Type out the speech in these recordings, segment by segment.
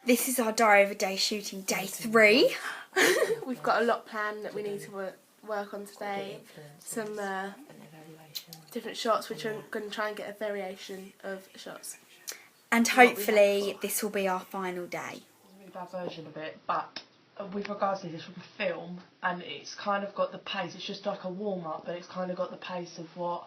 This is our Diary of a Day shooting day 3. We've got a lot planned that we need to work on today. Some different shots, which are going to try and get a variation of shots. And hopefully this will be our final day. Move our version of it, but with regards to this from film, and it's kind of got the pace, it's just like a warm-up, but it's kind of got the pace of what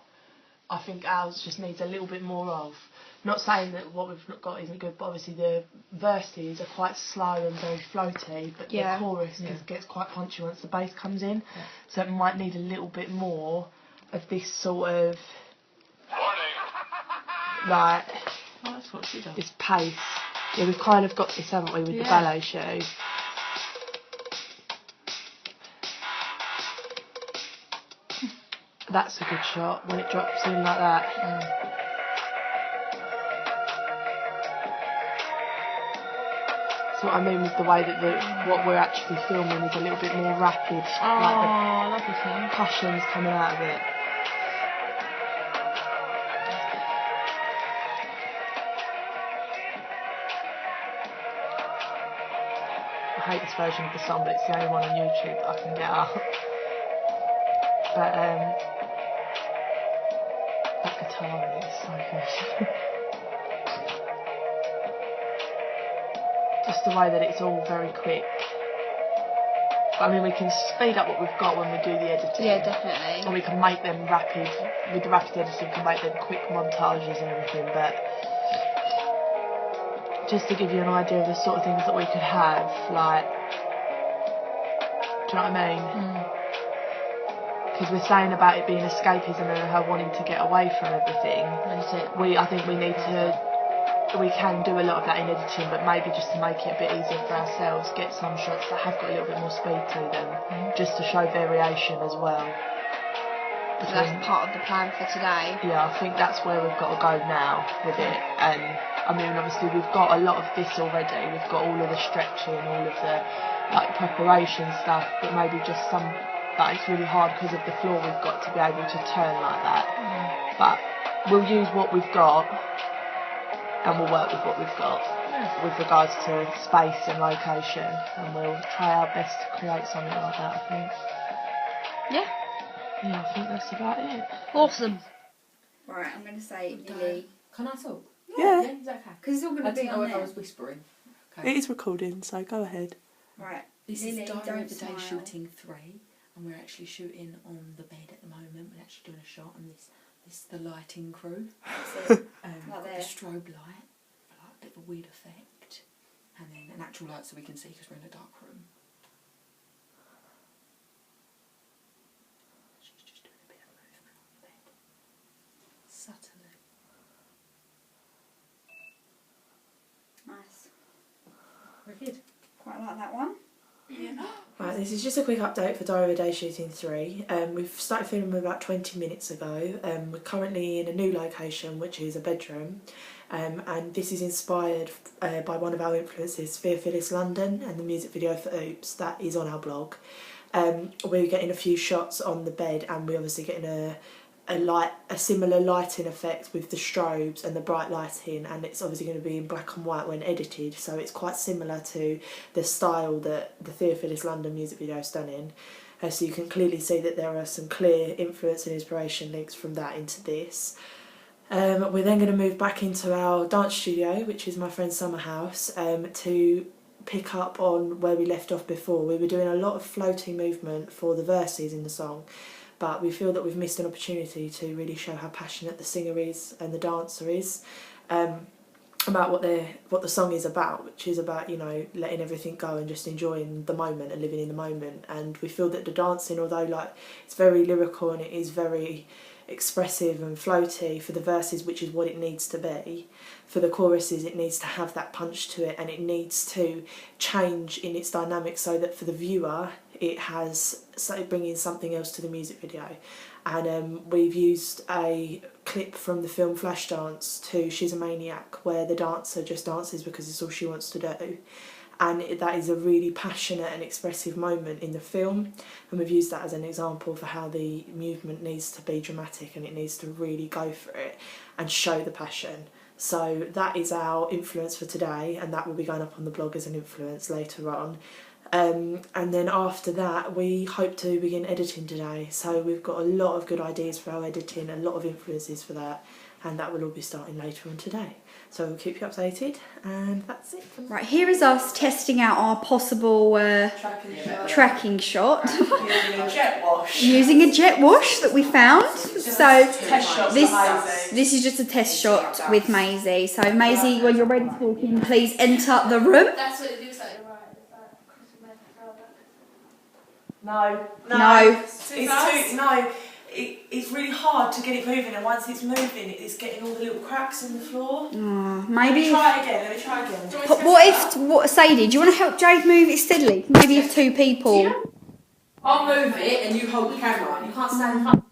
I think ours just needs a little bit more of. Not saying that what we've got isn't good, but obviously the verses are quite slow and very floaty, but the chorus gets quite punchy once the bass comes in. Yeah. So it might need a little bit more of this sort of, like, that's what she does. This pace. Yeah, we've kind of got this, haven't we, with the ballet show. That's a good shot when it drops in like that. That's what I mean with the way that what we're actually filming is a little bit more rapid. Like the passion's coming out of it. I hate this version of the song, but it's the only one on YouTube that I can get up. But that guitar is so good. Just the way that it's all very quick. But I mean, we can speed up what we've got when we do the editing. Yeah, definitely. And we can make them rapid, with the rapid editing, we can make them quick montages and everything, but just to give you an idea of the sort of things that we could have, like, do you know what I mean? Because we're saying about it being escapism and her wanting to get away from everything. I think we can do a lot of that in editing, but maybe just to make it a bit easier for ourselves, get some shots that have got a little bit more speed to them, just to show variation as well. So that's part of the plan for today. Yeah, I think that's where we've got to go now with it. And I mean, obviously we've got a lot of this already. We've got all of the stretching, all of the preparation stuff, but maybe just some. It's really hard because of the floor we've got to be able to turn like that. But we'll use what we've got, and we'll work with what we've got with regards to space and location, and we'll try our best to create something like that, I think. Yeah, I think that's about it. Awesome. Right, I'm going to say, Lily. Can I talk? Yeah. Is that okay? Because it's all going to be on if I there. was whispering. Okay. It is recording, so go ahead. Right. This Lily, is Diary don't of the Day smile. shooting 3, and we're actually shooting on the bed at the moment. We're actually doing a shot, and this is the lighting crew. So, Got the strobe light for like a bit of a weird effect, and then an actual light so we can see because we're in a dark room. She's just doing a bit of movement on the bed, subtly. nice. Wicked. Quite like that one. Right, this is just a quick update for Diary of a Day shooting 3. We've started filming about 20 minutes ago. We're currently in a new location, which is a bedroom, and this is inspired by one of our influences, Theophilus London, and the music video for Oops, that is on our blog. We're getting a few shots on the bed, and we're obviously getting a similar lighting effect with the strobes and the bright lighting, and it's obviously going to be in black and white when edited, so it's quite similar to the style that the Theophilus London music video is done in. So you can clearly see that there are some clear influence and inspiration links from that into this. We're then going to move back into our dance studio, which is my friend's summer house, to pick up on where we left off before. We were doing a lot of floating movement for the verses in the song, but we feel that we've missed an opportunity to really show how passionate the singer is and the dancer is about what the song is about, which is about, you know, letting everything go and just enjoying the moment and living in the moment. And we feel that the dancing, although it's very lyrical and it is very expressive and floaty for the verses, which is what it needs to be, for the choruses it needs to have that punch to it, and it needs to change in its dynamics so that for the viewer it has bringing something else to the music video. And we've used a clip from the film Flashdance to She's a Maniac, where the dancer just dances because it's all she wants to do, and that is a really passionate and expressive moment in the film, and we've used that as an example for how the movement needs to be dramatic and it needs to really go for it and show the passion. So that is our influence for today, and that will be going up on the blog as an influence later on. And then after that, we hope to begin editing today. So we've got a lot of good ideas for our editing, a lot of influences for that, and that will all be starting later on today. So we'll keep you updated, and that's it. Right, here is us testing out our possible tracking shot. Using a jet wash. Using a jet wash that we found. So this is just a test shot with Maisie. So Maisie, when you're ready to walk in, please enter the room. That's what it looks like, right? No. It's really hard to get it moving, and once it's moving, it's getting all the little cracks in the floor. Maybe. Let me try again. What Sadie, do you want to help Jade move it steadily? Maybe if two people. Yeah. I'll move it and you hold the camera. You can't stand up.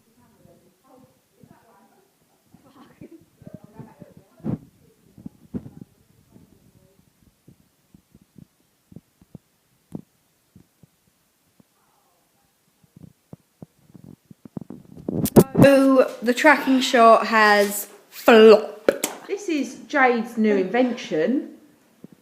So the tracking shot has flopped. This is Jade's new invention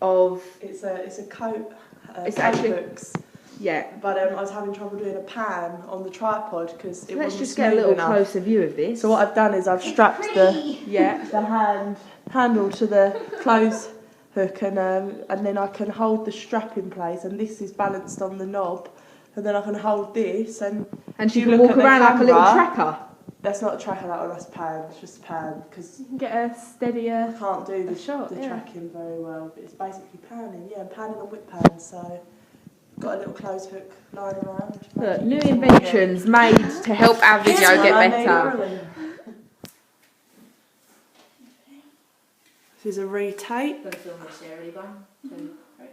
of... It's a coat. It's actually... books. Yeah. But I was having trouble doing a pan on the tripod because it wasn't Let's just get a little closer view of this. So what I've done is I've strapped the handle to the clothes hook, and then I can hold the strap in place, and this is balanced on the knob, and then I can hold this, and she you can look walk at the around like a little camera. tracker. That's not a tracker, that one, that's a pan. It's just a pan because You can get a steadier... I can't do the shot, the yeah. tracking very well, but it's basically panning. Yeah, panning on whip pan. So got a little clothes hook lying around. Look, new inventions made to help our video get better. This is a retake. Gonna film this area, One, 2, 3.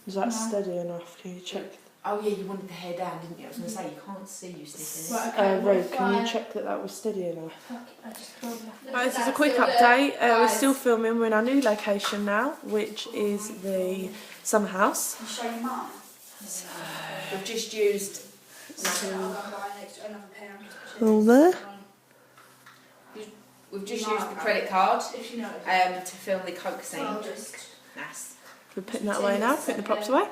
Is that steady enough? Can you check? Oh yeah, you wanted the hair down, didn't you? I was going to say, you can't see you sticking it. Rose, can you check that was steady enough? Right, This is a quick update. We're still filming. We're in our new location now, which is the summer house. We've just used... All there. We've just used the credit card to film the Coke scene. Nice. We're putting that away now, putting the props away.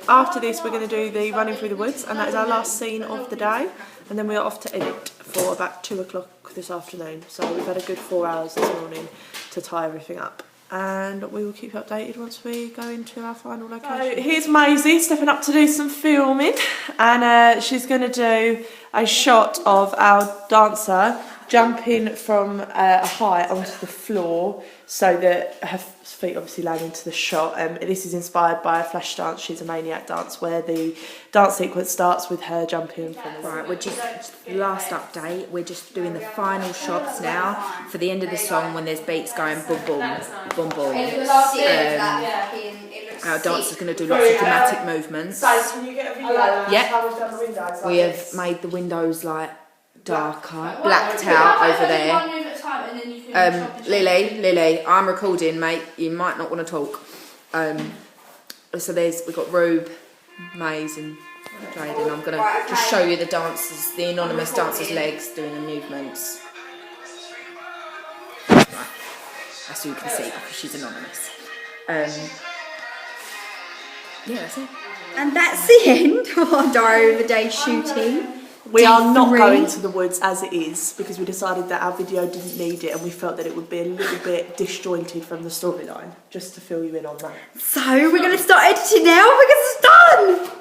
After this, we're going to do the running through the woods, and that is our last scene of the day. And then we are off to edit for about 2 o'clock this afternoon. So we've had a good 4 hours this morning to tie everything up. And we will keep you updated once we go into our final location. So here's Maisie stepping up to do some filming, and she's going to do a shot of our dancer jumping from a height onto the floor so that her feet obviously land into the shot. This is inspired by a flash dance, She's a Maniac dance, where the dance sequence starts with her jumping from the... Right, we're just, last update, we're just doing the final shots now for the end of the song when there's beats going boom boom, boom boom. Our dancer's going to do lots of dramatic movements. Can you get a video of how we've done the windows? We have made the windows like darker, blacked out over there. Lily, I'm recording, mate. You might not want to talk. So we've got Rube, Maze, and Jade, and I'm gonna just show you the anonymous dancers' legs doing the movements. Right, as you can see, because she's anonymous. Yeah, that's it. And that's the end of our Diary of a Day shooting. We are not D3. going to the woods as it is because we decided that our video didn't need it, and we felt that it would be a little bit disjointed from the storyline, just to fill you in on that. So we're going to start editing now because it's done.